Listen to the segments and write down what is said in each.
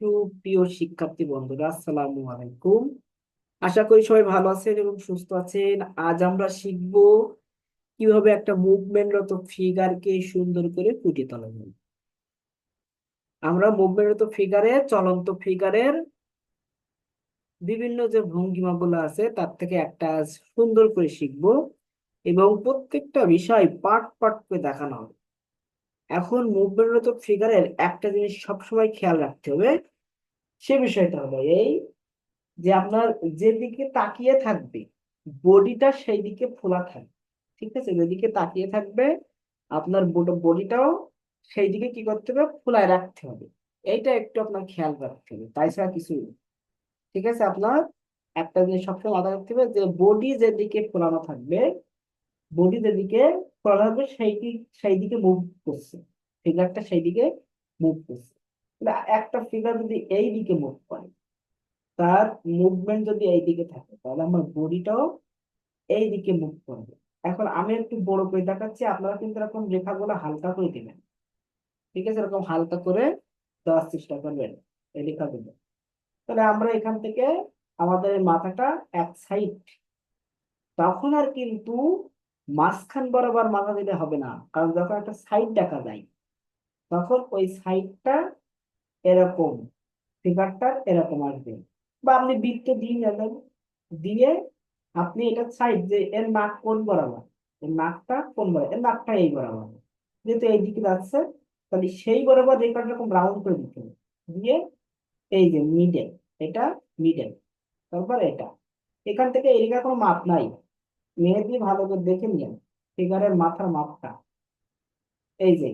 সুপ্রিয় শিক্ষার্থী বন্ধুরা, আসসালামু আলাইকুম। আশা করি সবাই ভালো আছেন এবং সুস্থ আছেন। আজ আমরা শিখব কিভাবে একটা মুভমেন্টরত ফিগারকে সুন্দর করে ফুটিয়ে তোলা যায়। আমরা মুভমেন্টরত ফিগারে, চলন্ত ফিগারের বিভিন্ন যে ভঙ্গিমাগুলো আছে তার থেকে একটা আজ সুন্দর করে শিখব এবং প্রত্যেকটা বিষয় পার্ট পার্ট করে দেখানো হবে। এখন মুভমেন্টরত ফিগারের একটা জিনিস সবসময় খেয়াল রাখতে হবে, সে বিষয়টা হলো এই যে আপনার যেদিকে তাকিয়ে থাকবে বডিটা সেই দিকে ফোলা থাকবে। ঠিক আছে, যেদিকে তাকিয়ে থাকবে আপনার বডিটাও সেই দিকে কি করতে হবে, ফোলায় রাখতে হবে। এইটা একটু আপনার খেয়াল রাখতে হবে, তাই ছাড়া কিছুই না। ঠিক আছে, আপনার একটা জিনিস সবসময় মাথায় রাখতে হবে যে বডি যেদিকে ফোলানো থাকবে, বডি যেদিকে ফোলানো থাকবে সেই দিকে মুভ করছে, ফিগারটা সেই দিকে মুভ করছে। তাহলে একটা ফিগার যদি এই দিকে মুভ করে, তার মুভমেন্ট যদি এই দিকে থাকে, তাহলে আমার বডিটাও এই দিকে মুভ করবে। এখন আমি একটু বড় করে দেখাচ্ছি, আপনারা কিন্তু এরকম রেখাগুলো হালকা করে দিবেন। ঠিক আছে, এরকম হালকা করে দেওয়ার চেষ্টা করবেন এই রেখাগুলো। তাহলে আমরা এখান থেকে আমাদের মাথাটা এক সাইড, তখন আর কিন্তু মাঝখান বরাবর মাথা দিলে হবে না, কারণ যখন একটা সাইড দেখা যায় তখন ওই সাইডটা এরকম, ফিগারটা এরকম আসবে। বা আপনি বৃত্ত দিয়ে নেবেন, দিয়ে আপনি এটা সাইড যে এর নাক কোন বরাবর, এর নাকটা কোন বরাবর, এর নাকটা এই বরাবর, যেহেতু এই দিকে যাচ্ছে তাহলে সেই বরাবর রেখাটা এরকম রাউন্ড করে দিতে হবে। দিয়ে এই যে মিডল, এটা মিডল, তারপর এটা, এখান থেকে এই রেখার কোনো মাপ নাই, মেহেদি ভালো করে দেখে নিন ফিগারের মাথার মাপটা। এই যে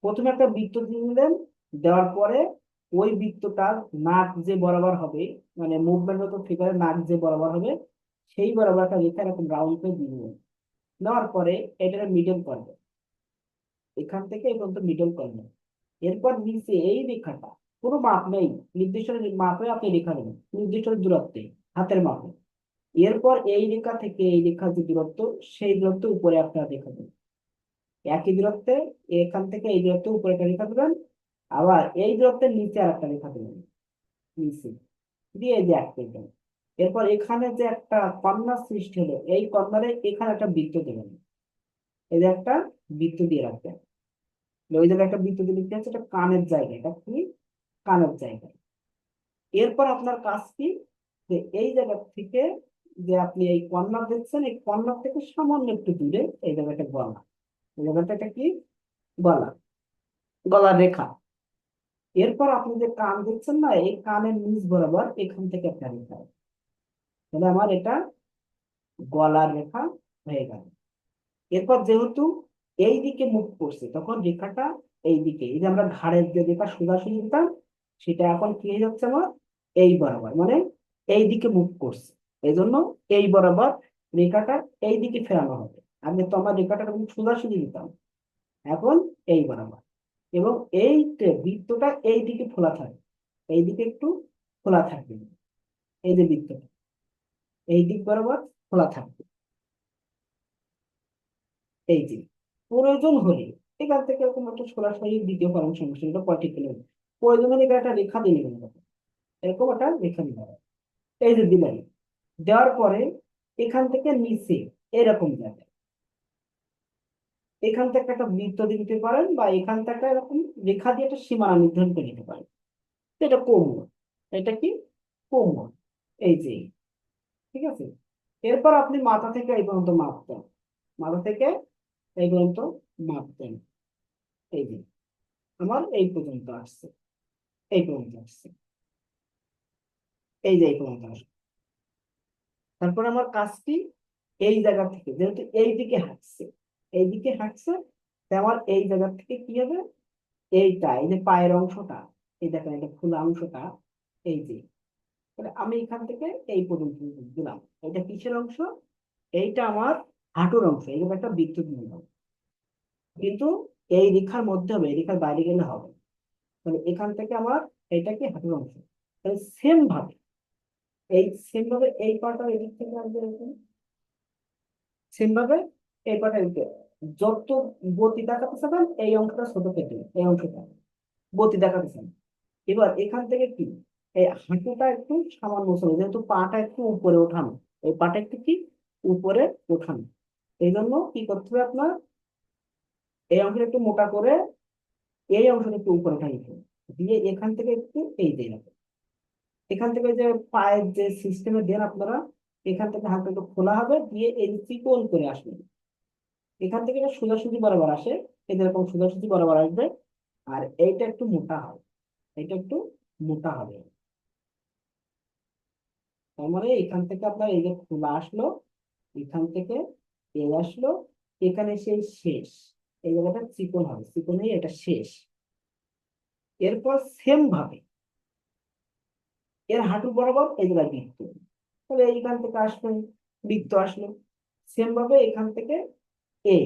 প্রথমে একটা বৃত্ত দিয়ে নিলেন, দেওয়ার পরে ওই বৃত্তটার নাক যে বরাবর হবে, মানে মুভমেন্ট মতো ফিগারের নাক যে বরাবর হবে সেই বরাবর একটা রেখা এরকম রাউন্ড করে দিয়ে নেবেন। নেওয়ার পরে এটা মিডল করবে, এখান থেকে এই পর্যন্ত মিডল করবে। এরপর নিচে এই রেখাটা, কোনো মাপ নেই, নির্দিষ্ট মাপে আপনি রেখা নেবেন, নির্দিষ্ট দূরত্বে, হাতের মাপে। এরপর এই রেখা থেকে এই রেখার যে দূরত্ব, সেই দূরত্ব উপরে একটা রেখা দেবেন। একই দূরত্বে এখান থেকে এই দূরত্ব উপরে একটা রেখা দেবেন, আবার এই দূরত্বের নিচে আর একটা রেখা দেবেন, নিচে দিয়ে এই যে একটা দেবেন। এরপর এখানে যে একটা কর্নার সৃষ্টি হলো, এই কর্নারে এখানে একটা বৃত্ত দেবেন, এই যে একটা বৃত্ত দিয়ে রাখবেন। ওই জায়গায় একটা বৃত্ত দিয়ে লিখতে হচ্ছে এটা কানের জায়গা, এটা কি, কানের জায়গা। এরপর আপনার কাজ কি, যে এই জায়গা থেকে যে আপনি এই কর্নার দেখছেন, এই কর্নার থেকে সামান্য একটু দূরে এই জায়গাটা গলা, এই জায়গাটা এটা কি, গলা, গলার রেখা। এরপর আপনি যে কান দেখছেন না, এই কানের নিচ বরাবর এখান থেকে একটা রেখা, তাহলে আমার এটা গলার রেখা হয়ে গেল। এরপর যেহেতু এই দিকে মুখ করছে, তখন রেখাটা এই দিকে, এই যে আমরা ঘাড়ের যে রেখা সোজাসুজি দিতাম, সেটা এখন কি হয়ে যাচ্ছে আমার এই বরাবর, মানে এই দিকে মুখ করছে। এই জন্য এই বরাবর রেখাটা এই দিকে ফেরানো হবে। আগে তো আমার রেখাটা সোজাসুজি দিতাম, এখন এই বরাবর। এবং এই বৃত্তটা এই দিকে খোলা থাকবে, এই দিকে একটু খোলা থাকবে, এই যে বৃত্তটা এই দিক বরাবর খোলা থাকবে। এই যে প্রয়োজন হলে এখান থেকে এরকম একটা সরাসরি দ্বিতীয় ফরম সমস্যা, এটা পার্টিকুলার প্রয়োজন হলে এখানে একটা রেখা দিয়ে নেবেন, এরকম একটা রেখা দিতে হবে। এই যে দিলেন, দেওয়ার পরে এখান থেকে নিচে এরকম যাবে, এখান থেকে একটা বৃত্ত দিয়ে দিতে পারেন, বা এখান থেকে এরকম রেখা দিয়ে একটা সীমানা নির্ধারণ করে দিতে পারেন। এটা কোমর, এটা কি, কোমর, এই যে, ঠিক আছে। এরপর আপনি মাথা থেকে এই পর্যন্ত মাপতেন, মাথা থেকে এই পর্যন্ত মাপতেন। এই যে আমার এই পর্যন্ত আসছে, এই পর্যন্ত আসছে, এই যে এই পর্যন্ত আসছে। তারপর আমার কাজটি এই জায়গা থেকে, যেহেতু এই দিকে হাঁটছে, এই দিকে হাঁটছে, তাই আমার এই জায়গা থেকে কি হবে, এইটা এই যে পায়ের অংশটা, এই দেখেন এটা খোলা অংশটা, এই যে, তাহলে আমি এখান থেকে এই পর্যন্ত দিলাম। এটা কিসের অংশ, এইটা আমার হাঁটুর অংশ, এই যে একটা বৃত্ত দিলাম, কিন্তু এই রেখার মধ্যে হবে, এই রেখার বাইরে গেলে হবে। তাহলে এখান থেকে আমার এটা কি, হাঁটুর অংশ। তাহলে সেম ভাবে, এই সেম ভাবে এই পাটা এদিক থেকে আসবে এরকম, সেম ভাবে এই পাটা এদিকে, যত গতি দেখাতে চাবেন এই অংশটা ছোট কেটে এই অংশটা, গতি দেখাতেছে না। এবার এখান থেকে কি, এই হাঁটুটা একটু সামান্য উঁচু, যেহেতু পাটা একটু উপরে ওঠানো, এই পাটা একটু কি উপরে ওঠানো, এই জন্য কি করতে হবে আপনার, এই অংশটা একটু মোটা করে এই অংশটা একটু উপরে উঠাই দিতে হবে। দিয়ে এখান থেকে একটু এই দিয়ে রাখবেন। এখান থেকে যে পায়ের যে সিস্টেমে দেন আপনারা, এখান থেকে হালকা একটু খোলা হবে, দিয়ে এই চিকন করে আসবে। এখান থেকে এটা সোজাসুজি বরাবর আসে, এই যে এরকম সোজাসুজি বরাবর আসবে। আর এইটা একটু মোটা হবে, এটা একটু মোটা হবে। তার মানে এখান থেকে আপনার এই যে খোলা আসলো, এখান থেকে এই আসলো, এখানে সেই শেষ, এই জায়গাটা চিকন হবে, চিকন হয়ে এটা শেষ। এরপর সেম ভাবে এর হাঁটু বরাবর এই জায়গায় বৃত্ত, তাহলে এইখান থেকে আসলো, বৃত্ত আসলো। সেম ভাবে এখান থেকে এ,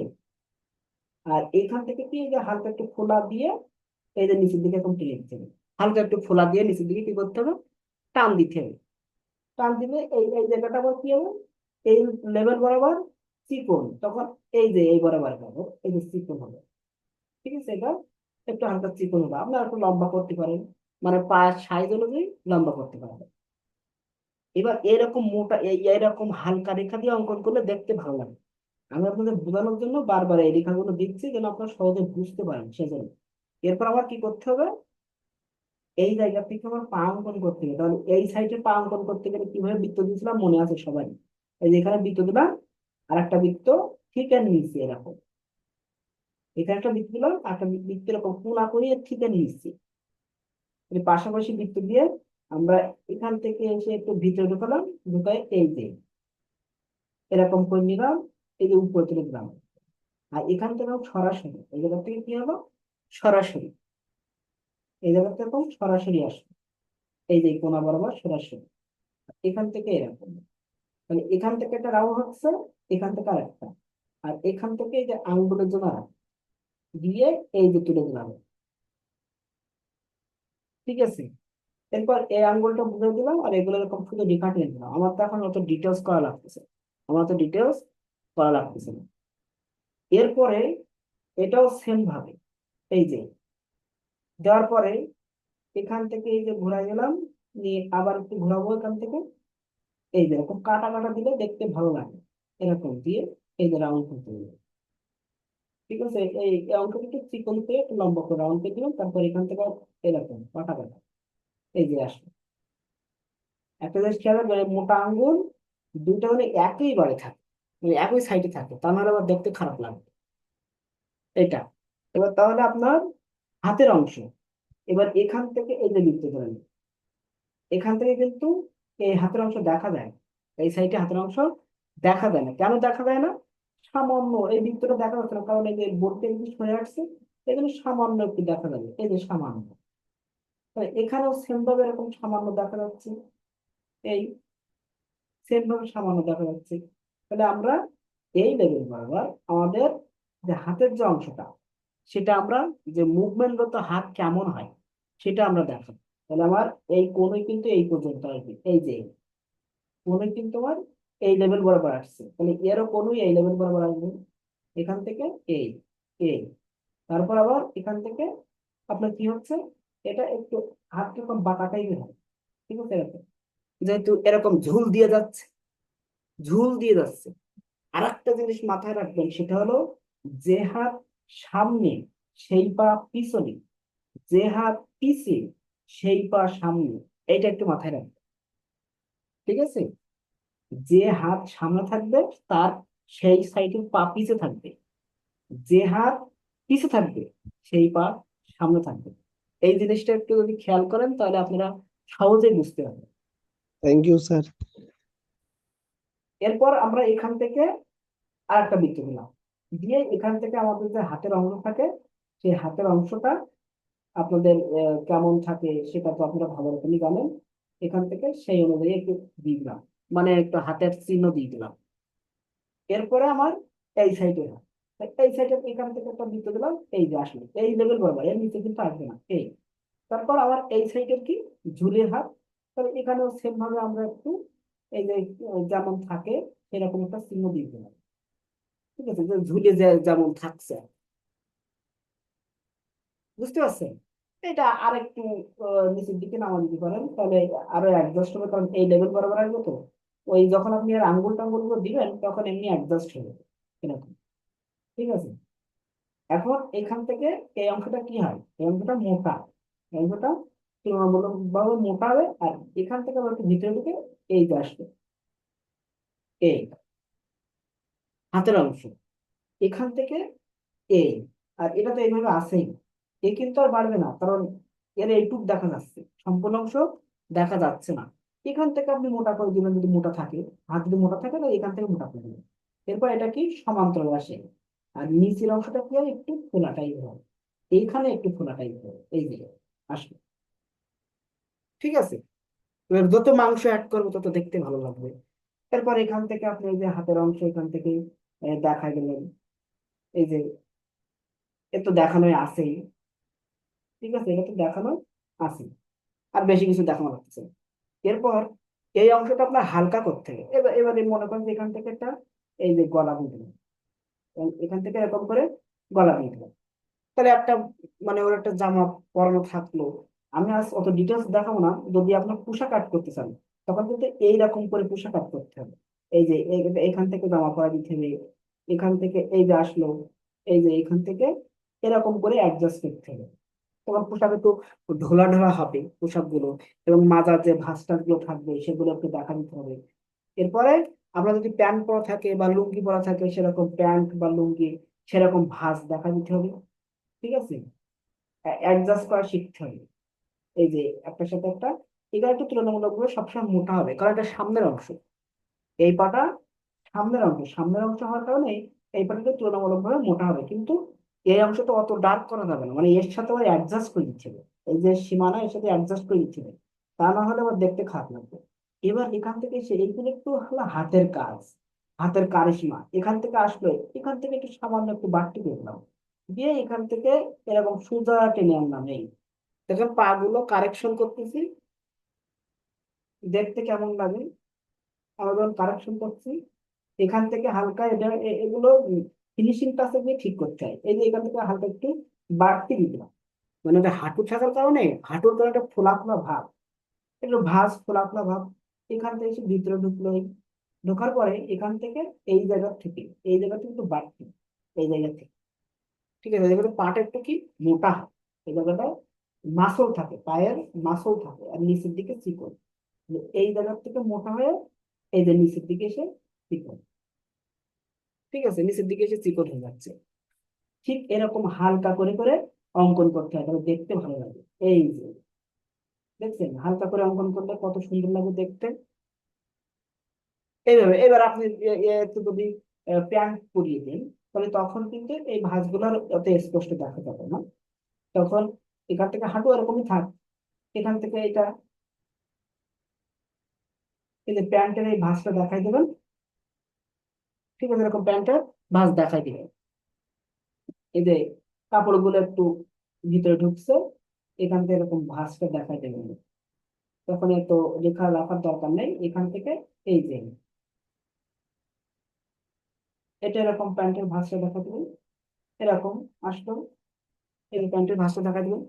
আর এখান থেকে কি, এই যে হালকা একটু ফোলা দিয়ে এই যে নিচের দিকে এরকম টেনে দিতে হবে। হালকা একটু ফোলা দিয়ে নিচের দিকে কি করতে হবে, টান দিতে হবে। টান দিলে এই এই জায়গাটা আবার কি হবে, এই লেভেল বরাবর চিকন, তখন এই যে এই বরাবর পাবো, এই যে চিকন হবে। ঠিক আছে, এটা একটু হালকা চিকন হবে, আপনারা একটু লম্বা করতে পারেন, মানে পায়ের সাইজ অনুযায়ী লম্বা করতে পারবেন। এবার এরকম মোটা এইরকম হালকা রেখা দিয়ে অঙ্কন করলে দেখতে ভালো লাগে। আমি আপনাদের বোঝানোর জন্য বারবার এই রেখাগুলো দিচ্ছি, যেন আপনারা সহজে বুঝতে পারেন সেজন্য। এরপর আবার কি করতে হবে, এই জায়গা থেকে আমার পা অঙ্কন করতে হবে। তাহলে এই সাইডে পা অঙ্কন করতে গেলে কিভাবে বৃত্ত দিয়েছিলাম মনে আছে সবাই? এই যে এখানে বৃত্ত দিলাম, আর একটা বৃত্ত ঠিক এর নিচে এরকম, এখানে একটা বৃত্ত দিলাম, আর একটা বৃত্ত এরকম কোনা করিয়ে ঠিক এর নিচে, এই পাশাপাশি বৃত্ত দিয়ে আমরা এখান থেকে এসে একটু ভিতরে ঢুকালাম, ঢুকাই এই যে এরকম করে নিলাম, এই যে উপরে তুলে দিলাম। আর এখান থেকে সরাসরি এই জায়গা থেকে কি হলো, সরাসরি এই জায়গা থেকে এরকম সরাসরি আসবে, এই যে কোনা বরাবর সরাসরি। এখান থেকে এরকম, মানে এখান থেকে একটা রাউন্ড হচ্ছে, এখান থেকে আরেকটা, আর এখান থেকে এই যে আঙ্গুলের জন্য আরেকটা, দিয়ে এই যে তুলে দিলাম। ঠিক আছে, এরপর এই আঙ্গুলটা বুঝে দিলাম, আর এগুলো এরকম শুধু রেখা টেনে দিলাম। আমার তো এখন অত ডিটেলস করা লাগতেছে, আমার তো ডিটেলস করা লাগতেছে না। এরপরে এটাও সেম ভাবে এই যে দেওয়ার পরে এখান থেকে এই যে ঘোরা গেলাম, নিয়ে আবার একটু ঘোরাবো এখান থেকে, এই যে এরকম কাটা কাটা দিলে দেখতে ভালো লাগে, এরকম দিয়ে এই যে রাউন্ড করতে হবে। ঠিক আছে, এই এই অঙ্কটা একটু চিকন করে একটু লম্বা করে রাউন্ড করে দিলাম, তারপর এখান থেকে এরকম কাটা কাটা এই যে আসবে। একটা জিনিস খেয়াল রাখবেন, এই মোটা আঙ্গুল দুইটা মানে একই বারে থাকে, মানে একই সাইডে থাকে, তা নাহলে আবার দেখতে খারাপ লাগবে। এটা এবার তাহলে আপনার হাতের অংশ, এবার এখান থেকে এই যে লিখতে পারেন, এখান থেকে কিন্তু এই হাতের অংশ দেখা যায় না। এই সাইডে হাতের অংশ দেখা যায় না, কেন দেখা যায় না, সামান্য এই বৃত্তটা দেখা যাচ্ছে না, কারণ এই যে বোর্ডটা একটু সরে আসছে, এখানে সামান্য একটু দেখা যাবে, এই যে সামান্য। তাহলে এখানেও সেম ভাবে এরকম সামান্য দেখা যাচ্ছে, এই সেম ভাবে সামান্য দেখা যাচ্ছে। তাহলে আমরা এই লেভেল বরাবর আমাদের যে হাতের যে অংশটা, সেটা আমরা, যে মুভমেন্টগত হাত কেমন হয় সেটা আমরা দেখাবো। তাহলে আমার এই কোণই কিন্তু এই পর্যন্ত আসবে, এই যে কোণই কিন্তু আমার এই লেভেল বরাবর আসছে, তাহলে এরও কোণই এই লেভেল বরাবর আসবে। এখান থেকে এই এই তারপর আবার এখান থেকে আপনার কি হচ্ছে, এটা একটু হাতটা এরকম বাঁকা টাইপের হয়। ঠিক আছে, এরকম যেহেতু এরকম ঝুল দিয়ে যাচ্ছে, ঝুল দিয়ে যাচ্ছে। আর একটা জিনিস মাথায় রাখবেন, সেটা হলো যে হাত সামনে সেই পা পিছনে, যে হাত পিছে সেই পা সামনে, এটা একটু মাথায় রাখবেন। ঠিক আছে, যে হাত সামনে থাকবে তার সেই সাইডের পা পিছে থাকবে, যে হাত পিছে থাকবে সেই পা সামনে থাকবে। এই জিনিসটা একটু যদি খেয়াল করেন তাহলে আপনারা সহজেই বুঝতে পারবেন। Thank you sir. এরপর আমরা এখান থেকে আর একটা বৃত্ত দিলাম, দিয়ে এখান থেকে আমাদের যে হাতের অংশ থাকে, সেই হাতের অংশটা আপনাদের কেমন থাকে সেটা তো আপনারা ভালো রকমই জানেন। এখান থেকে সেই অনুযায়ী একটু দিয়ে দিলাম, মানে একটু হাতের চিহ্ন দিয়ে দিলাম। এরপরে আমার এই সাইডে, এই সাইডে এখান থেকে একটা বৃত্ত দিলাম, এই যে আসলে এই লেভেল বরাবর, এর নিচে কিন্তু আসবে না এই। তারপর আবার এই সাইডের কি, ঝুলের হাত, তাহলে এখানেও সেম ভাবে আমরা একটু এই যে যেমন থাকে সেরকম একটা চিহ্ন দিয়ে দিলাম। ঠিক আছে, যে ঝুলে যে যেমন থাকছে, বুঝতে পারছেন? এটা আর একটু নিচের দিকে নামা দিতে পারেন, তাহলে আরো অ্যাডজাস্ট হবে, কারণ এই লেভেল বরাবর আসবে তো। ওই যখন আপনি আর আঙ্গুল টাঙ্গুল গুলো দিবেন তখন এমনি অ্যাডজাস্ট হবে এরকম। ঠিক আছে। এখন এখান থেকে এই অংশটা কি হয়, এই অংশটা মোটা, এই অংশটা তুলনামূলকভাবে মোটা হবে। আর এখান থেকে আবার একটু ভিতরে ঢুকে এই যে আসবে এই হাতের অংশ, এখান থেকে এই, আর এটা তো এইভাবে আসেই, এ কিন্তু আর বাড়বে না, কারণ এর এইটুক দেখা যাচ্ছে, সম্পূর্ণ অংশ দেখা যাচ্ছে না। এখান থেকে আপনি মোটা করে দিবেন যদি মোটা থাকে, হাত যদি মোটা থাকে তাহলে এখান থেকে মোটা করে দিবেন। এরপর এটা কি সমান্তরাল আসে, আর নিচের অংশটা কি হয় একটু ফোলা টাইপ হয়, এইখানে একটু ফোলা টাইপ হয়, এই যে আসবে। ঠিক আছে। এবার যত মাংস অ্যাড করবো তত দেখতে ভালো লাগবে। এরপর এখান থেকে আপনি এই যে হাতের অংশ এখান থেকে দেখা গেলেন, এই যে এ তো দেখানোই আছেই। ঠিক আছে, এটা তো দেখানো আছে, আর বেশি কিছু দেখানো লাগতেছে না। এরপর এই অংশটা আপনার হালকা করতে হবে। এবারে মনে করেন যে এখান থেকে একটা এই যে গলা দিয়ে দিলাম, এবং এখান থেকে এরকম করে গলা দিয়ে দিলাম, তাহলে একটা মানে ওর একটা জামা পরানো থাকলো। আমি আজ অত ডিটেলস দেখাবো না, যদি আপনার পোশাক কাট করতে চান তখন কিন্তু এইরকম করে পোশাক কাট করতে হবে। এই যে এখান থেকে জামা পরা দিতে হবে, এখান থেকে এই যে আসলো, এই যে এখান থেকে এরকম করে অ্যাডজাস্ট করতে হবে। তোমার পোশাক একটু ঢোলা ঢোলা হবে পোশাক গুলো, এবং মাজার যে ভাঁজ টাজ গুলো থাকবে সেগুলো একটু দেখা দিতে হবে। এরপরে আমরা যদি প্যান্ট পরা থাকে বা লুঙ্গি পরা থাকে, সেরকম প্যান্ট বা লুঙ্গি সেরকম ভাঁজ দেখা দিতে হবে। ঠিক আছে, অ্যাডজাস্ট করা শিখতে হবে। এই যে একটার সাথে একটা, এগুলো একটু তুলনামূলকভাবে সবসময় মোটা হবে, কারণ এটা সামনের অংশ, এই পাটা সামনের অংশ, সামনের অংশ হওয়ার কারণে এই পাটাটা তুলনামূলকভাবে মোটা হবে, কিন্তু এই অংশটা অত ডার্ক করা যাবে না, মানে এর সাথে ওই অ্যাডজাস্ট করে দিচ্ছে হবে। এই যে সীমানা এর সাথে অ্যাডজাস্ট করে দিচ্ছে হবে, তা না হলে আবার দেখতে খারাপ লাগবে। এবার এখান থেকে এসে এইগুলো একটু হলো হাতের কাজ, হাতের কারিশমা এখান থেকে আসলো, এখান থেকে একটু সামান্য একটু বাড়তি দেখলাম, দিয়ে এখান থেকে এরকম সোজা টেনে আনলাম। এই দেখেন পা গুলো কারেকশন করতেছি, দেখতে কেমন লাগে আমরা যখন কারেকশন করছি। এখান থেকে হালকা এটা এগুলো ফিনিশিং টাচে গিয়ে ঠিক করতে হয়। এই যে এখান থেকে হালকা একটু বাড়তি দিলাম, মানে এটা হাঁটু থাকার কারণে হাঁটুর কারণে একটা ফোলা ফোলা ভাব, একটু ভাঁজ ফোলা ফোলা ভাব। এখান থেকে এসে ভিতরে ঢুকলো, ঢোকার পরে এখান থেকে এই জায়গা থেকে, এই জায়গা থেকে একটু বাড়তি, এই জায়গা থেকে। ঠিক আছে, এই জায়গাটা পাটা একটু কি মোটা হয়, এই জায়গাটা মাসল থাকে, পায়ের মাসল থাকে, আর নিচের দিকে চিকন। এই জায়গা থেকে মোটা হয়ে এই যে নিচের দিকে এসে চিকন। ঠিক আছে, নিচের দিকে এসে চিকন হয়ে যাচ্ছে। ঠিক এরকম হালকা করে করে অঙ্কন করতে হয়, তাহলে দেখতে ভালো লাগে। এই যে দেখছেন হালকা করে অঙ্কন করলে কত সুন্দর লাগে দেখতে। এইভাবে এবার আপনি একটু যদি প্যান্ট পরিয়ে দিন, তাহলে তখন কিন্তু এই ভাঁজগুলোর অত স্পষ্ট দেখা যাবে না। তখন এখান থেকে হাঁটু এরকমই থাক, এখান থেকে এটা এই যে প্যান্টের এই ভাঁজটা দেখাই দেবেন। ঠিক আছে, এরকম প্যান্টের ভাঁজ দেখাই দিবেন। এই যে কাপড়গুলো একটু ভিতরে ঢুকছে, এখান থেকে এরকম ভাঁজটা দেখাই দেবেন। তখন এত লেখা রাখার দরকার নেই, এখান থেকে এই যে এটা এরকম প্যান্টের ভাঁজটা দেখা দিবেন, এরকম আসলো, এই প্যান্টের ভাঁজটা দেখা দিবেন।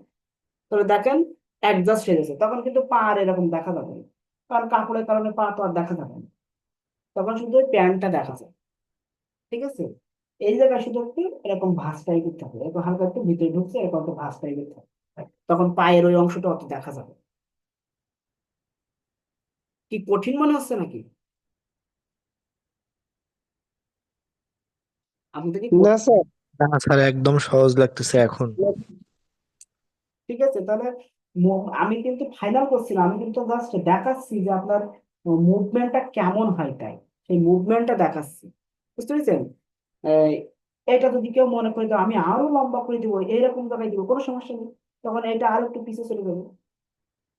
তবে দেখেন অ্যাডজাস্ট হয়ে গেছে, তখন কিন্তু পা আর এরকম দেখা যাবে না, কারণ কাপড়ের কারণে পা তো আর দেখা যাবে না, তখন শুধু ওই প্যান্টটা দেখা যায়। ঠিক আছে, এই জায়গায় শুধু একটু এরকম ভাঁজ টাইপের থাকে, এরকম হালকা একটু ভিতরে ঢুকছে এরকম একটু ভাঁজ টাইপের থাকে, তখন পায়ের ওই অংশটা অত দেখা যাবে। কি কঠিন মনে হচ্ছে নাকি আপনাদের, কি না স্যার, না স্যার, একদম সহজ লাগতেছে এখন। ঠিক আছে, তাহলে আমি কিন্তু ফাইনাল করছি না, আমি কিন্তু জাস্ট দেখাচ্ছি যে আপনার মুভমেন্টটা কেমন হয়, তাই সেই মুভমেন্টটা দেখাচ্ছি। বুঝতে পেরেছেন? এই, এটা যদি কেউ মনে করে যে আমি আরো লম্বা করে দিব, এইরকম জায়গায় দিব, কোনো সমস্যা নেই, তখন এটা আরো একটু পিছিয়ে চলে যাবে,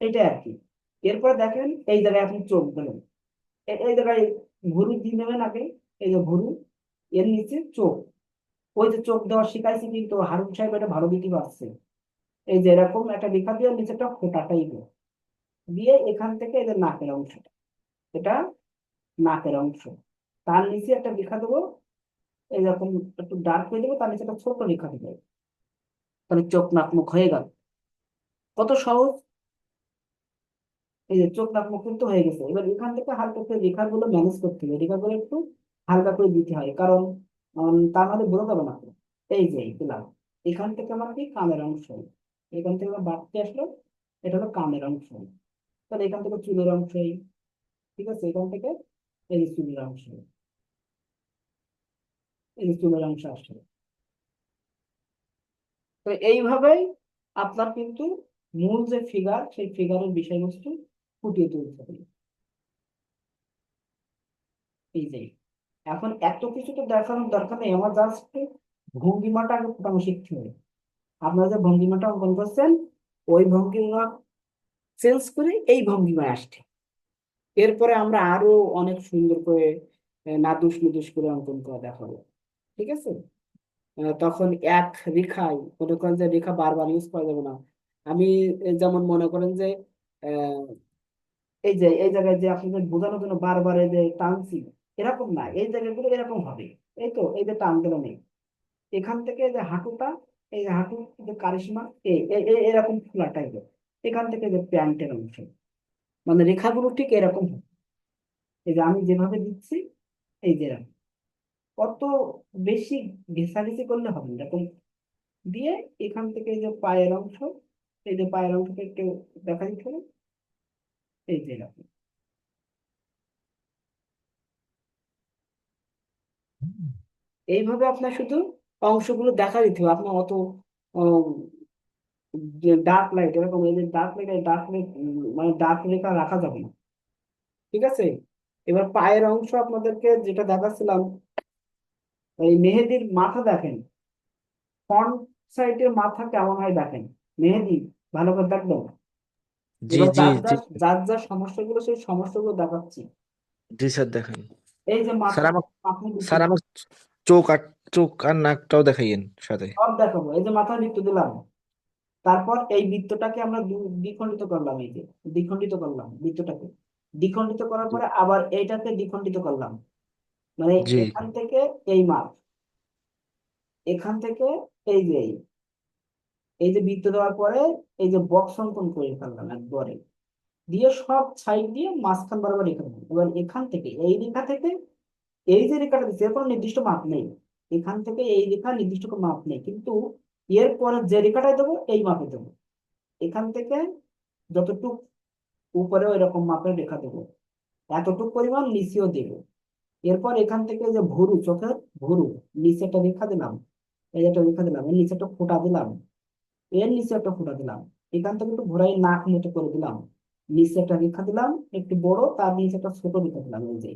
এটা আর কি। এরপরে দেখেন এই জায়গায় আপনি চোখ দেবেন, এই জায়গায় ভুরু দিয়ে নেবেন আগে, এই যে ভুরু, এর নিচে চোখ। ওই যে চোখ দেওয়া শিখাইছি, কিন্তু হারুন সাহেব এটা ভালো দিতে পারছে। এই যে এরকম একটা রেখা দিয়ে নিচেটা ফোঁটা টাইপের দিয়ে, এখান থেকে এই যে নাকের অংশটা, এটা নাকের অংশ, তার নিচে একটা রেখা দেবো, এইরকম একটু ডার্ক হয়ে দেবো, তার নিচে একটা ছোট রেখা দেবো, তাহলে চোখ নাক মুখ হয়ে গেল। কত সহজ। এই যে চোখ নাক মুখ কিন্তু হয়ে গেছে, এবার এখান থেকে হালকা করে রেখাগুলো ম্যানেজ করতে হবে, রেখাগুলো একটু হালকা করে দিতে হয়, কারণ তার মানে বোঝা যাবে না। এই যে দিলাম, এখান থেকে আমার কি কানের অংশ, এখান থেকে আমার বাড়তে আসলো, এটা হলো কানের অংশ। তাহলে এখান থেকে চুলের অংশ, ঠিক আছে, এখান থেকে এই যে চুলের অংশ, এই যে চুলের অংশ আসলো। তো এইভাবেই আপনার কিন্তু মূল যে ফিগার, সেই ফিগারের বিষয়বস্তু ফুটিয়ে তুলতে হবে। এই যে এখন এত কিছু তো দেখানোর দরকার নেই, আমার জাস্ট ভঙ্গিমাটা আগে ফোটানো শিখতে হবে। আপনারা যে ভঙ্গিমাটা অঙ্কন করছেন, ওই ভঙ্গিমা চেঞ্জ করে এই ভঙ্গিমায় আসছে। এরপরে আমরা আরো অনেক সুন্দর করে নাদুস নুদুস করে অঙ্কন করে দেখাবো, ঠিক আছে। তখন এক রেখায়, মনে করেন যে রেখা বারবার ইউজ করা যাবে না। আমি যেমন মনে করেন যে আহ, এই যে এই জায়গায় যে আপনাদের বোঝানোর জন্য বারবার এই যে টানছি, এরকম না, এই জায়গাগুলো এরকম হবে। এই তো এই যে টান দিলাম, এখান থেকে এই যে হাঁটুটা, এই যে হাঁটু, এই যে কারিশমা, এরকম খোলা টাইপের, এখান থেকে যে প্যান্টের অংশ, মানে রেখাগুলো ঠিক এরকম হবে। এই যে আমি যেভাবে দিচ্ছি, এই যে এরকম, কত বেশি ঘেঁষাঘেঁষি করলে হবে না, এরকম দিয়ে এখান থেকে এই যে পায়ের অংশ, এই যে পায়ের অংশটা একটু দেখা দিতে হবে, এই যে এরকম। এইভাবে আপনার শুধু অংশগুলো দেখা দিতে হবে, আপনার অত ডার্ক লাইট, এরকম এই যে ডার্ক লাইট, ডার্ক লাইট মানে ডার্ক রেখা রাখা যাবে না, ঠিক আছে। এবার পায়ের অংশ আপনাদেরকে যেটা দেখাচ্ছিলাম, এই মেহেদির মাথা দেখেন, ফ্রন্ট সাইডের মাথা কেমন হয় দেখেন, মেহেদি, ভালো করে দেখবেন। জি এবার জি জি। যার যার সমস্যাগুলো, সেই সমস্যাগুলো দেখাচ্ছি। জি স্যার দেখান। এই যে স্যার মাথা, আমাকে মাথায় বৃত্ত স্যার দিলাম, আমাকে চোখ আর চোখ আর নাকটাও দেখাইয়েন সাথে। সব দেখাবো। এই যে মাথায় বৃত্ত দিলাম, তারপর এই বৃত্তটাকে আমরা দ্বিখণ্ডিত করলাম, এই যে দ্বিখণ্ডিত করলাম বৃত্তটাকে, দ্বিখণ্ডিত করার জি পরে আবার এইটাকে দ্বিখণ্ডিত করলাম, মানে জি এখান থেকে এই মাপ, এখান থেকে এই যে এই যে বৃত্ত দেওয়ার পরে এই যে বক্স অঙ্কন করে ফেললাম একবারে, দিয়ে সব সাইড দিয়ে মাঝখান বরাবর রেখা দেবো। এবার এখান থেকে এই রেখা থেকে এই যে রেখাটা দিচ্ছে, এর কোনো নির্দিষ্ট মাপ নেই, এখান থেকে এই রেখা নির্দিষ্ট কোনো মাপ নেই, কিন্তু এর পরে যে রেখাটাই দেবো এই মাপে দেবো, এখান থেকে যতটুকু উপরেও এরকম মাপের রেখা দেবো, এতটুকু পরিমাণ নিচেও দেবো। এরপর এখান থেকে যে ভুরু, চোখের ভুরু, নিচে একটা রেখা দিলাম, এই যে একটা রেখা দিলাম, এর নিচে একটা ফোঁটা দিলাম, এর নিচে একটা ফোঁটা দিলাম, এখান থেকে একটু ঘোরাই নাক মতো করে দিলাম, নিচে একটা রেখা দিলাম একটু বড়, তার নিচে একটা ছোট রেখা দিলাম, এই যে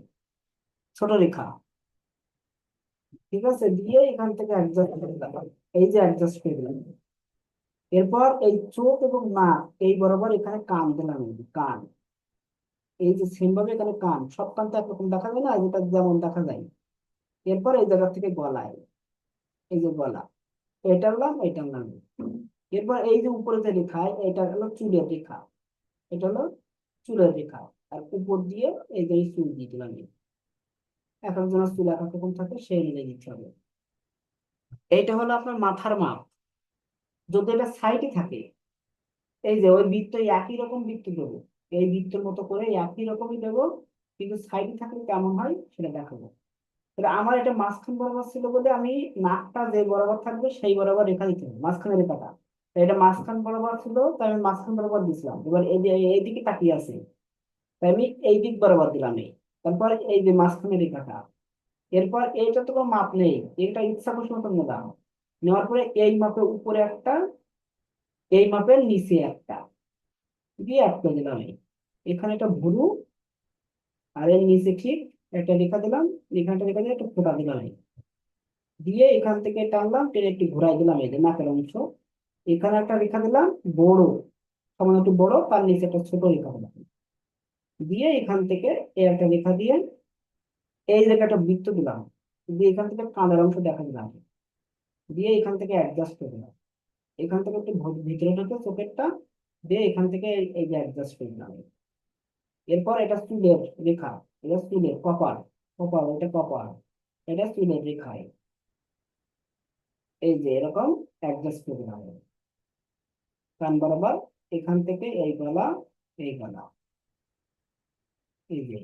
ছোট রেখা, ঠিক আছে, দিয়ে এখান থেকে অ্যাডজাস্ট করে দিলাম, এই যে অ্যাডজাস্ট করে দিলাম। এরপর এই চোখ এবং নাক এই বরাবর এখানে কান দিলাম, এই যে কান, এই যে সেম ভাবে এখানে কান, সব কান তো একরকম দেখা যায় না, যেটা যেমন দেখা যায়। এরপর এই জায়গা থেকে গলায়, এই যে গলা, এটা হলাম, এটা হলাম। এরপর এই যে উপরে যে রেখা, এটা হলো চুলের রেখা, এটা হলো চুলের রেখা, আর উপর দিয়ে এই যে এই চুল দিয়ে দিলাম। এক একজনের চুল এক এক রকম থাকে, সেই অনুযায়ী দিতে হবে। এইটা হলো আপনার মাথার মাপ। যদি এটা সাইডে থাকে, এই যে ওই বৃত্ত একই রকম বৃত্ত দেবো, এই বৃত্তের মতো করে একই রকমই দেবো, কিন্তু সাইডে থাকলে কেমন হয় সেটা দেখাবো। তাহলে আমার এটা মাঝখান বরাবর ছিল বলে আমি নাকটা যে বরাবর থাকবে সেই বরাবর রেখা দিতে হবে, মাঝখানে রেখাটা। তাই এটা মাঝখান বরাবর ছিল, তাই আমি মাঝখান বরাবর দিছিলাম। এবার এই যে এইদিকে তাকিয়ে আছে, তাই আমি এই দিক বরাবর দিলাম এই, তারপর এই যে মাঝখানে রেখাটা। এরপর এইটা তো কোনো মাপ নেই, এটা ইচ্ছা খুশি মতো নিলাম, নেওয়ার পরে এই মাপের উপরে একটা, এই মাপের নিচে একটা, দিয়ে একটা দিলাম এই, এখানে একটা ভুরু, আর এর নিচে ঠিক একটা রেখা দিলাম, এখানটা রেখা দিয়ে একটা ফোঁটা দিলাম এই, দিয়ে এখান থেকে টানলাম, টেনে একটু ঘুরাই দিলাম, এই যে নাকের অংশ, এখানে একটা রেখা দিলাম বড়, সামান্য একটু বড়, তার নিচে একটা ছোট রেখা দিলাম, দিয়ে এখান থেকে এই একটা রেখা দিয়ে এই জায়গায় একটা বৃত্ত দিলাম, দিয়ে এখান থেকে কানের অংশ দেখা দিলাম, দিয়ে এখান থেকে অ্যাডজাস্ট করে দিলাম, এখান থেকে একটু ভিতরে ঢুকে চোখেরটা, দিয়ে এখান থেকে এই যে অ্যাডজাস্ট করে দিলাম। এরপর এটা চুলের রেখা, এটা চুলের কপাল, কপাল এটা কপাল, এটা চুলের রেখায়, এই যে এরকম অ্যাডজাস্ট করে দিলাম কান বরাবর, এখান থেকে এই গলা, এই গলা, এই যে।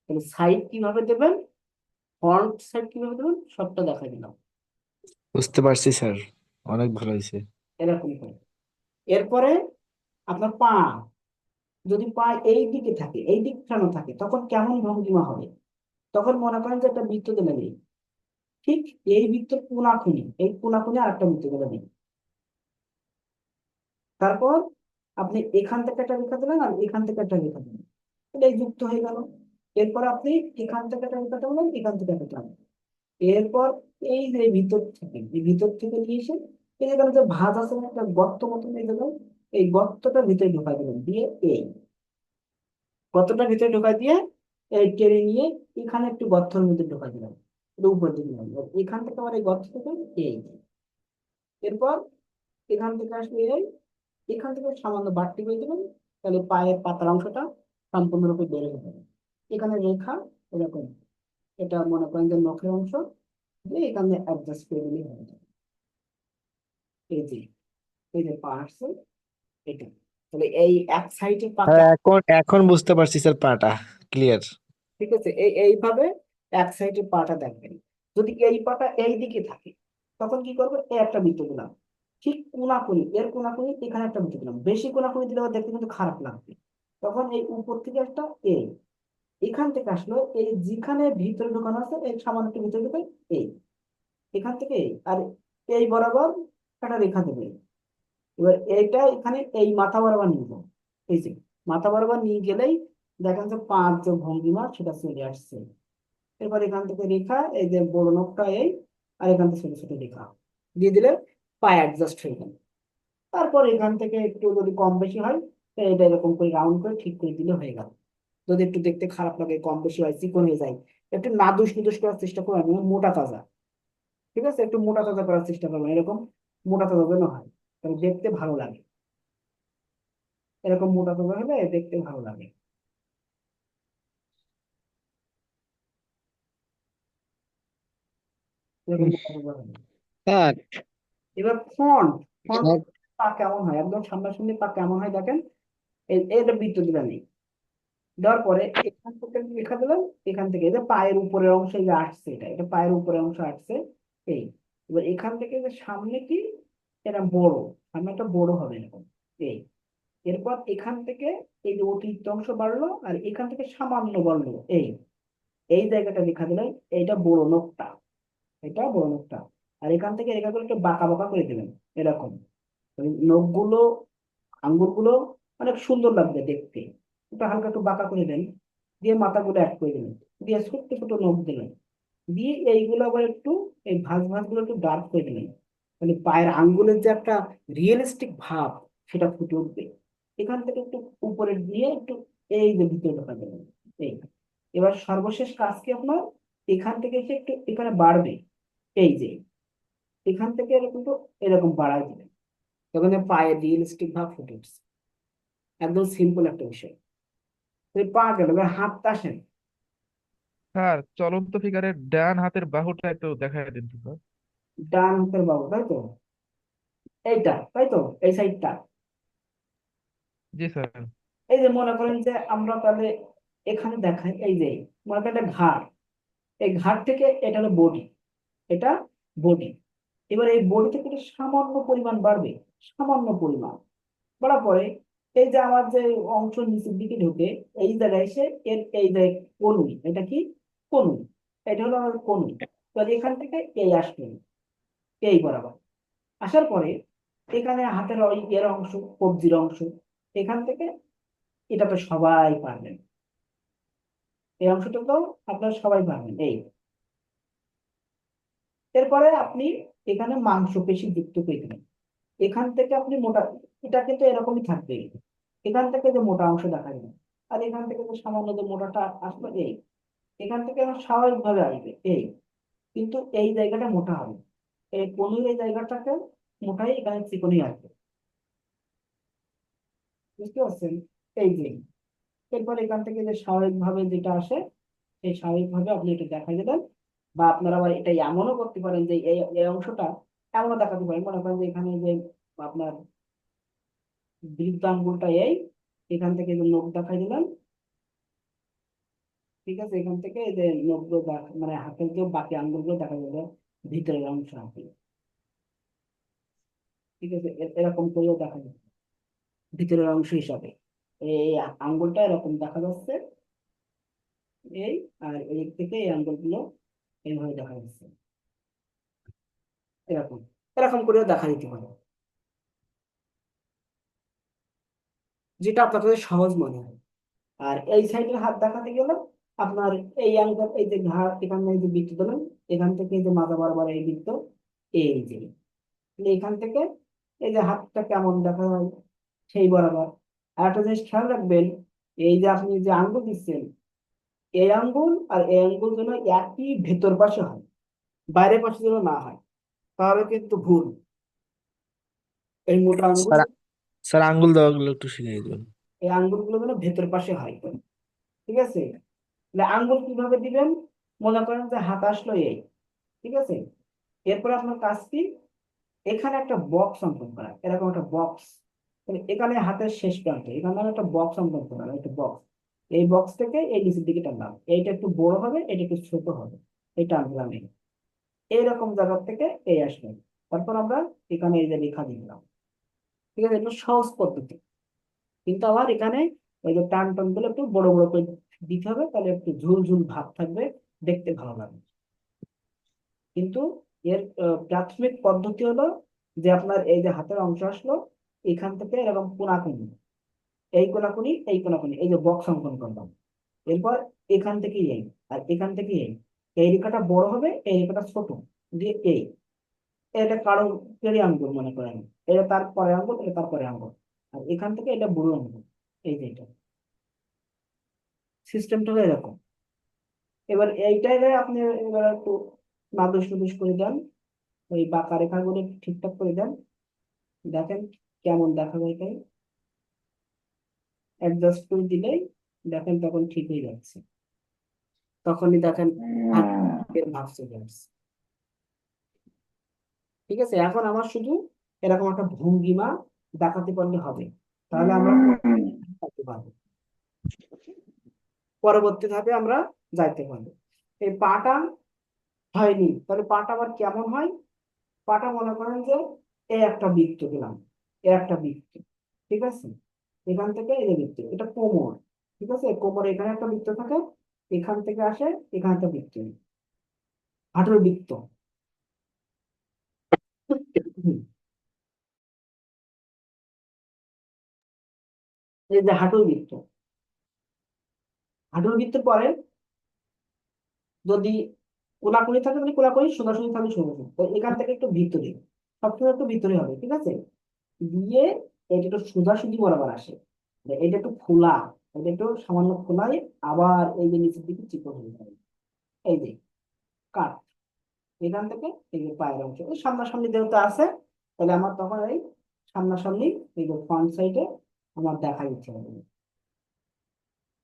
তাহলে সাইড কিভাবে দেবেন, ফ্রন্ট সাইড কিভাবে দেবেন, সবটা দেখা দিলাম। বুঝতে পারছি স্যার, অনেক ভালো হয়েছে। এরকম করে। এরপরে আপনার পা, যদি পা এই দিকে থাকে, এই দিক ফেরানো থাকে, তখন কেমন ভঙ্গিমা হবে? তখন মনে করেন যে একটা বৃত্ত দিলে নেই, ঠিক এই বৃত্তের কোনাকুনি, এই কোনাকুনি আর একটা বৃত্ত দিলে নেই। তারপর আপনি এখান থেকে একটা রেখা দিলেন আর এখান থেকে একটা রেখা দিলেন, এটাই যুক্ত হয়ে গেল। এরপর আপনি এখান থেকে একটা রেখা টানলেন, এখান থেকে একটা টানলেন। এরপর এই যে ভিতর থেকে, এই ভিতর থেকে নিয়ে এসে এই যেখানে যে ভাঁজ আছে না, একটা গর্ত মতন, এই জায়গায় এই গর্তটা ভিতরে ঢোকাই দিলেন, দিয়ে এই গর্তটা ভিতরে ঢোকাই দিয়ে এই টেনে নিয়ে এখানে একটু গর্তের মধ্যে ঢোকাই দিলাম, এটা উপর দিকে নিলাম। এবার এখান থেকে আবার এই গর্ত থেকে এই, এরপর এখান থেকে আসলে এই, এখান থেকে সামান্য বাড়তি করে দেবেন, তাহলে পায়ের পাতার অংশটা সম্পূর্ণরূপে বেড়ে যাবে। এখানে রেখা এরকম, এটা মনে করেন যে নখের অংশ, দিয়ে এখানে অ্যাডজাস্ট করে দিলেই হয়ে যাবে। এই যে, এই যে পা আসছে, এটা। তাহলে এই এক সাইডে আর পাকা, এখন এখন বুঝতে পারছি স্যার, পাটা ক্লিয়ার। ঠিক আছে, এইভাবে এক সাইডে পাটা দেখবেন। যদি এই পাটা এই দিকে থাকে, তখন কি করবো, এই একটা বৃত্ত দিলাম, ঠিক কোনাকুনি, এর কোনাকুনি এখানে একটা বৃত্ত দিলাম। বেশি কোনাকুনি দিলে আবার দেখতে কিন্তু খারাপ লাগবে। তখন এই উপর থেকে একটা এই, এখান থেকে আসলো এই, যেখানে ভিতরে ঢোকানো আছে এই সামান্য একটু ভিতরে ঢুকে এই, এখান থেকে এই, আর এই বরাবর একটা রেখা দেবে। এবার এইটা এখানে এই মাথা বরাবর নিয়ে যাবো, এই যে মাথা বরাবর নিয়ে গেলেই দেখেন যে পাঁচ যে ভঙ্গিমা সেটা চলে আসছে। এরপর এখান থেকে রেখা, এই যে বড় নখটা এই, আর এখান থেকে ছোট ছোট রেখা দিয়ে দিলে পায়ে অ্যাডজাস্ট হয়ে গেল। তারপর এখান থেকে একটু যদি কম বেশি হয়, তো এটা এরকম করে রাউন্ড করে ঠিক করে দিলে হয়ে গেল। যদি একটু দেখতে খারাপ লাগে, কম বেশি হয়, চিকন হয়ে যায়, একটু নাদুস নুদুস করার চেষ্টা করবেন, মোটা তাজা, ঠিক আছে, একটু মোটা তাজা করার চেষ্টা করবেন, এরকম মোটা তাজা যেন হয়, তাহলে দেখতে ভালো লাগে। এরকম মোটা তাজা হলে দেখতে ভালো লাগে। এরকম উম, মোটা তাজা হলে। স্যার এবার ফ্রন্ট, ফ্রন্ট সব পা কেমন হয়, একদম সামনাসামনি পা কেমন হয় দেখেন। এটা বৃত্ত দিলাম নেই, দেওয়ার পরে এখান থেকে লেখা দিলাম, এখান থেকে এটা পায়ের উপরের অংশে যে আসছে, এটা পায়ের উপরের অংশ আসছে এই। এবার এখান থেকে যে সামনে কি, এটা বড়, সামনে একটা বড় হবে এরকম এই। এরপর এখান থেকে এই যে অতিরিক্ত অংশ বাড়লো, আর এখান থেকে সামান্য বাড়লো এই, এই জায়গাটা লেখা দিলাম, এইটা বড় নখটা, এটা বড় নখটা। আর এখান থেকে রেখাগুলো একটু বাঁকা বাঁকা করে দিলেন এরকম, নখগুলো, আঙ্গুরগুলো অনেক সুন্দর লাগবে দেখতে। একটু হালকা একটু বাঁকা করে দেন, দিয়ে মাথাগুলো অ্যাড করে দিলেন, দিয়ে ছোট্ট ছোট নখ দিলেন, দিয়ে এইগুলো আবার একটু, এই ভাঁজ ভাঁজ গুলো একটু ডার্ক করে দিলেন। মানে পায়ের আঙ্গুলের যে একটা রিয়েলিস্টিক ভাব, সেটা ফুটে উঠবে। এখান থেকে একটু উপরে দিয়ে একটু এই যে ভিতরে ঢোকা দেবেন এই। এবার সর্বশেষ কাজ কি আপনার, এখান থেকে এসে একটু এখানে বাড়বে, এই যে এখান থেকে এরকম একটু এরকম বাড়াই দিবেন, তখন পায়ের রিয়েলিস্টিক ভাব ফুটে উঠছে। একদম সিম্পল একটা বিষয়। তুই পা গেল, এবার হাতটা আসেন। স্যার চলন্ত ফিগারের ডান হাতের বাহুটা একটু দেখাই দিন তো স্যার। ডান হাতের বাবু, তাই তো, এইটা তাই তো, এই সাইডটা। জি স্যার। এই যে মনে করেন যে আমরা তাহলে এখানে দেখাই, এই যে মনে করেন একটা ঘাড়, এই ঘাড় থেকে এটা হলো বডি, এটা বডি। এবার এই বডি থেকে একটু সামান্য পরিমাণ বাড়বে, সামান্য পরিমাণ বাড়ার পরে এই যে আমার যে অংশ নিচের দিকে ঢুকে, এই জায়গায় এসে এর এই যে কনুই, এটা কি কনুই, এটা হলো আমার কনুই। তাহলে এখান থেকে এই আসবে, এই বরাবর আসার পরে এখানে হাতের ওই এর অংশ, কবজির অংশ, এখান থেকে, এটা তো সবাই পারবেন, এই অংশটা তো আপনারা সবাই পারবেন এই। এরপরে আপনি এখানে মাংসপেশি যুক্ত করে দিলেন, এখান থেকে আপনি মোটা, এটা কিন্তু এরকমই থাকবে, এখান থেকে যে মোটা অংশ দেখা যাবে, আর এখান থেকে যে সামান্য যে মোটাটা আসবে এই, এখান থেকে আমার স্বাভাবিকভাবে আসবে এই, কিন্তু এই জায়গাটা মোটা হবে, এই কনুই এই জায়গাটাকে মোটাই, এখানে চিকনই আসবে, বুঝতে পারছেন, এই যে। এরপর এখান থেকে যে স্বাভাবিকভাবে যেটা আসে, সেই স্বাভাবিকভাবে আপনি এটা দেখাই দেবেন। বা আপনারা আবার এটা এমনও করতে পারেন যে এই এই অংশটা এমনও দেখাতে পারেন, মনে করেন যে এখানে যে আপনার বৃদ্ধ আঙ্গুলটা এই, এখান থেকে যে নখ দেখাই দিলাম, ঠিক আছে, এখান থেকে এই যে নখগুলো মানে হাতের যে বাকি আঙ্গুলগুলো দেখা যাবে, ভিতরের অংশ হাতে, ঠিক আছে, এরকম করেও দেখা যাবে ভিতরের অংশ হিসাবে। এই আঙ্গুলটা এরকম দেখা যাচ্ছে, এই, আর এই থেকে এই আঙ্গুলগুলো এইভাবে দেখা যাচ্ছে, এরকম এরকম করেও দেখা দিতে পারে, যেটা আপনার কাছে সহজ মনে হয়। আর এই সাইডের হাত দেখাতে গেলে আপনার এই আঙ্গুল, এই যে ঘাড়, এখানে এই যে বৃত্ত দিলাম, এখান থেকে এই যে মাথা বরাবর এই বৃত্ত, এই যে এখান থেকে এই যে হাতটা কেমন দেখা হয় সেই বরাবর। আর একটা জিনিস খেয়াল রাখবেন, এই যে আপনি যে আঙ্গুল দিচ্ছেন, এই আঙ্গুল আর এই আঙ্গুল যেন একই ভেতর পাশে হয়, বাইরের পাশে যেন না হয়, তাহলে কিন্তু ভুল। এই মোটা আঙ্গুল, স্যার স্যার আঙ্গুল দেওয়াগুলো একটু শিখিয়ে দিবেন। এই আঙ্গুলগুলো যেন ভেতর পাশে হয়, ঠিক আছে। তাহলে আঙ্গুল কিভাবে দিবেন? মনে করেন যে হাত আসলো এই, ঠিক আছে, এরপরে আপনার কাজ কি, এখানে একটা বক্স অঙ্কন করা, এরকম একটা বক্স, এখানে হাতের শেষ প্রান্তে এখানে আমি একটা বক্স অঙ্কন করা, একটা বক্স, এই বক্স থেকে এই নিচের দিকে টানলাম, এইটা একটু বড় হবে, এটা একটু ছোট হবে, এই টানলাম এই, এইরকম জায়গা থেকে এই আসবে। তারপর আমরা এখানে এই যে রেখা দিলাম, ঠিক আছে, এটা সহজ পদ্ধতি। কিন্তু আবার এখানে ওই যে টান টান গুলো একটু বড় বড় করে দিতে হবে, তাহলে একটু ঝুল ঝুল ভাব থাকবে, দেখতে ভালো লাগবে। কিন্তু এর প্রাথমিক পদ্ধতি হলো যে আপনার এই যে হাতের অংশ আসলো, এখান থেকে এরকম কোনাকুনি, এই কোনাকুনি, এই কোনাকুনি, এই যে বক্স অঙ্কন করলাম, এরপর এখান থেকে এই, আর এখান থেকে এই রেখাটা বড় হবে, এই রেখাটা ছোট, দিয়ে এই, এটা কারো কেড়ে আঙ্গুল মনে করেন, এটা তার পরে আঙ্গুল, এটা তার পরে আঙ্গুল, আর এখান থেকে এটা বুড়ো আঙ্গুল, এই যে এটা সিস্টেমটা হলো এরকম। এবার এইটাই আপনি এবার একটু নাদুস নুদুস করে দেন, ওই বাঁকা রেখাগুলো একটু ঠিকঠাক করে দেন, দেখেন কেমন দেখা যায়, তাই অ্যাডজাস্ট করে দিলেই দেখেন তখন ঠিক হয়ে যাচ্ছে, তখনই দেখেন হাতের ভাব চলে আসছে। ঠিক আছে, এখন আমার শুধু এরকম একটা ভঙ্গিমা দেখাতে পারলে হবে, তাহলে আমরা করতে পারবো, পরবর্তী ধাপে আমরা যাইতে পারবো। এই পাটা হয়নি, তাহলে পাটা আবার কেমন হয়? পাটা মনে করেন যে এই একটা বৃত্ত দিলাম, এই একটা বৃত্ত, ঠিক আছে, এখান থেকে এই যে বৃত্ত, এটা কোমর, ঠিক আছে, কোমর এখানে একটা বৃত্ত থাকে, এখান থেকে আসে, এখানে একটা বৃত্ত, হাঁটুর বৃত্ত, হুম, এই যে হাঁটুর বৃত্ত, হাঁটুর বৃত্তের পরে যদি কোলাকুলি থাকে তাহলে কোলাকুলি, সোজাসুজি থাকে সোজাসুজি, তো এখান থেকে একটু ভিতরে, সবসময় একটু ভিতরে হবে, ঠিক আছে, দিয়ে এটা একটু সোজাসুজি বরাবর আসে, এটা একটু খোলা, এটা একটু সামান্য খোলাই, আবার এই যে নিচের দিকে চিকন হয়ে যাবে, এই যে কাট, এখান থেকে এই যে পায়ের অংশ, এই সামনাসামনি যেহেতু আছে, তাহলে আমার তখন এই সামনাসামনি এই যে ফ্রন্ট সাইডে আমার দেখা দিচ্ছে হবে,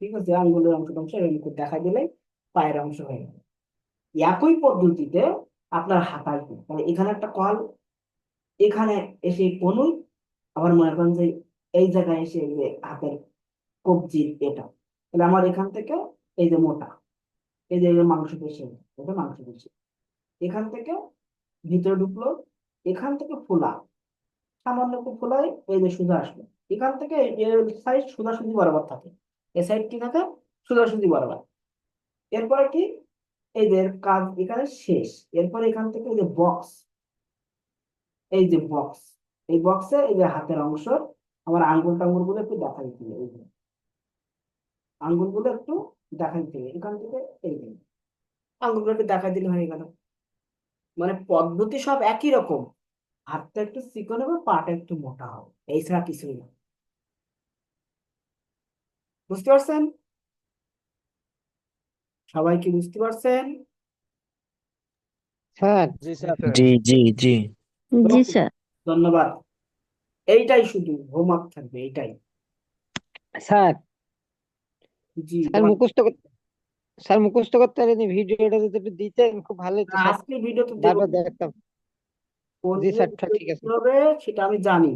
ঠিক আছে, আঙ্গুলের অংশ এরকম করে দেখা দিলে পায়ের অংশ হয়ে গেল। একই পদ্ধতিতে আপনার হাত আসবে, মানে এখানে একটা কল, এখানে এসে কনুই, আবার মনে করেন যে এই জায়গায় এসে এই যে হাতের কবজির এটা, তাহলে আমার এখান থেকে এই যে মোটা, এই যে মাংসপেশি, এটা মাংসপেশি, এখান থেকে ভিতরে ঢুকলো, এখান থেকে ফোলা, সামান্য একটু ফোলাই, এই যে সোজা আসলো, এখান থেকে এর সাইড সোজাসুজি বরাবর থাকে, এ সাইড কি থাকে, সোজাসুজি বরাবর। এরপরে কি, এই যে এর কাজ এখানে শেষ, এরপরে এখান থেকে এই যে বক্স, এই যে বক্স, এই বক্সে এই যে হাতের অংশ, আমার আঙ্গুল টাঙ্গুল গুলো একটু দেখা দিতে হবে, এই যে আঙ্গুল গুলো একটু দেখা দিতে হবে, এখান থেকে এই যে আঙ্গুল গুলো একটু দেখা দিলে হয়ে গেল। মানে পদ্ধতি সব একই রকম, হাতটা একটু চিকন হবে, পাটা একটু মোটা হবে, এই ছাড়া কিছুই না। বুঝতে পারছেন? সবাই কি বুঝতে পারছেন? স্যার জি জি স্যার, স্যার। জি জি জি। জি ওকে, স্যার। ধন্যবাদ। এইটাই শুধু হোমওয়ার্ক থাকবে, এইটাই। স্যার জি স্যার বল। মুখস্থ করতে পারেনি, ভিডিওটা যদি একটু দিতেন খুব ভালো হতো স্যার, আজকে ভিডিও তো দেবো, বারবার দেখতাম। কোন জি দিনে স্যার, ভিডিও ঠিক আছে। দিতে হবে সেটা আমি জানি।